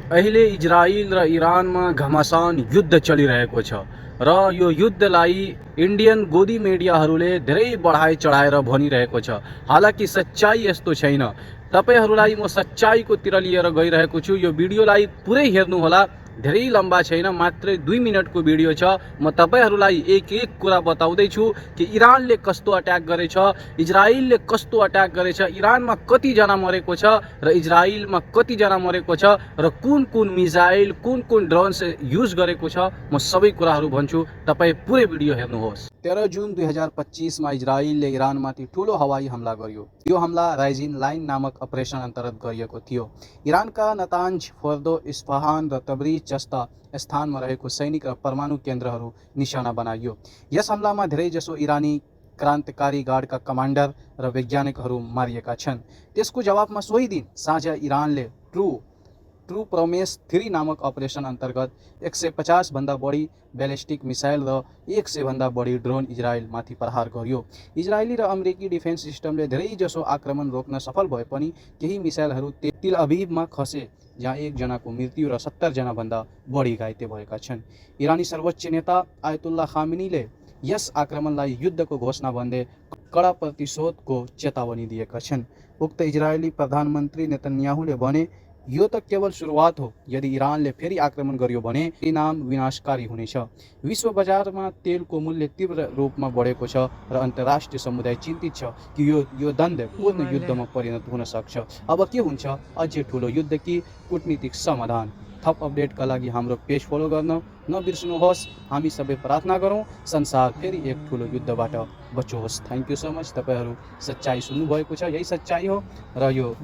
अहिले इजरायल र इरानमा घमासान युद्ध चलिरहेको छ र यो युद्धलाई इन्डियन गोदी मिडियाहरूले धेरै बढाइ चढाएर भनिरहेको छ। हालाकि सच्चाइ यस्तो छैन। तपाईहरूलाई म सच्चाइकोतिर लिएर गइरहेको छु। यो भिडियोलाई पुरै हेर्नुहोला। धेरै लम्बा छैन, मात्रै 2 मिनटको भिडियो छ। म तपाईहरूलाई एक एक कुरा बताउँदै छु कि इरानले कस्तो अट्याक गरेछ, इजरायलले कस्तो अट्याक गरेछ, इरानमा कति जना मरेको छ र इजरायलमा कति जना मरेको छ र कुन कुन मिसाइल कुन कुन ड्रोन्स युज गरेको छ, म सबै कुराहरू भन्छु। तपाई पुरै भिडियो हेर्नुहोस्। 13 जुन 2025 मा इजरायलले इरानमाथि ठूलो हवाई हमला गर्यो। यो हमला राइजिन लाइन नामक अपरेसन अन्तर्गत गरिएको थियो। इरानका नतान्ज, फोर्दो, इस्फहान र तब्रिज जस्ता स्थानमा रहेको सैनिक र परमाणु केन्द्रहरू निशाना बनाइयो। यस हमलामा धेरैजसो इरानी क्रान्तिकारी गार्डका कमान्डर र वैज्ञानिकहरू मारिएका छन्। त्यसको जवाफमा सोही दिन साँझ इरानले ट्रू प्रोमेस 3 नामक अपरेसन अन्तर्गत 150 भन्दा बढी ब्यालिस्टिक मिसाइल र 100 भन्दा बढी ड्रोन इजरायलमाथि प्रहार गर्यो। इजरायली र अमेरिकी डिफेन्स सिस्टमले धेरैजसो आक्रमण रोक्न सफल भए पनि केही मिसाइलहरू तेल अभिवमा खसे, जहाँ 1 जनाको मृत्यु र 70 जना भन्दा बढी घाइते भएका छन्। इरानी सर्वोच्च नेता आयतुल्लाह खामेनीले यस आक्रमणलाई युद्धको घोषणा भन्दै कडा प्रतिशोधको चेतावनी दिएका छन्। उक्त इजरायली प्रधानमन्त्री नेतन्याहुले भने, यो त केवल सुरुवात हो। यदि इरानले फेरि आक्रमण गर्यो भने परिणाम विनाशकारी हुनेछ। विश्व बजारमा तेलको मूल्य तीव्र रूपमा बढेको छ र अन्तर्राष्ट्रिय समुदाय चिन्तित छ कि यो द्वन्द्व पूर्ण युद्धमा परिणत हुन सक्छ। अब के हुन्छ? अझै ठुलो युद्ध कि कूटनीतिक समाधान? थप अपडेटका लागि हाम्रो पेज फलो गर्न नबिर्सनुहोस्। हामी सबै प्रार्थना गरौँ संसार फेरि एक ठुलो युद्धबाट बचोस्। Thank you so much. तपाईहरू सच्चाइ सुन्नुभएको छ, यही सच्चाइ हो र यो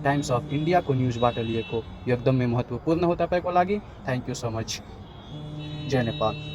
टाइम्स अफ इन्डियाको न्युजबाट लिएको यो एकदमै महत्त्वपूर्ण हो तपाईको लागि। Thank you so much. जय नेपाल।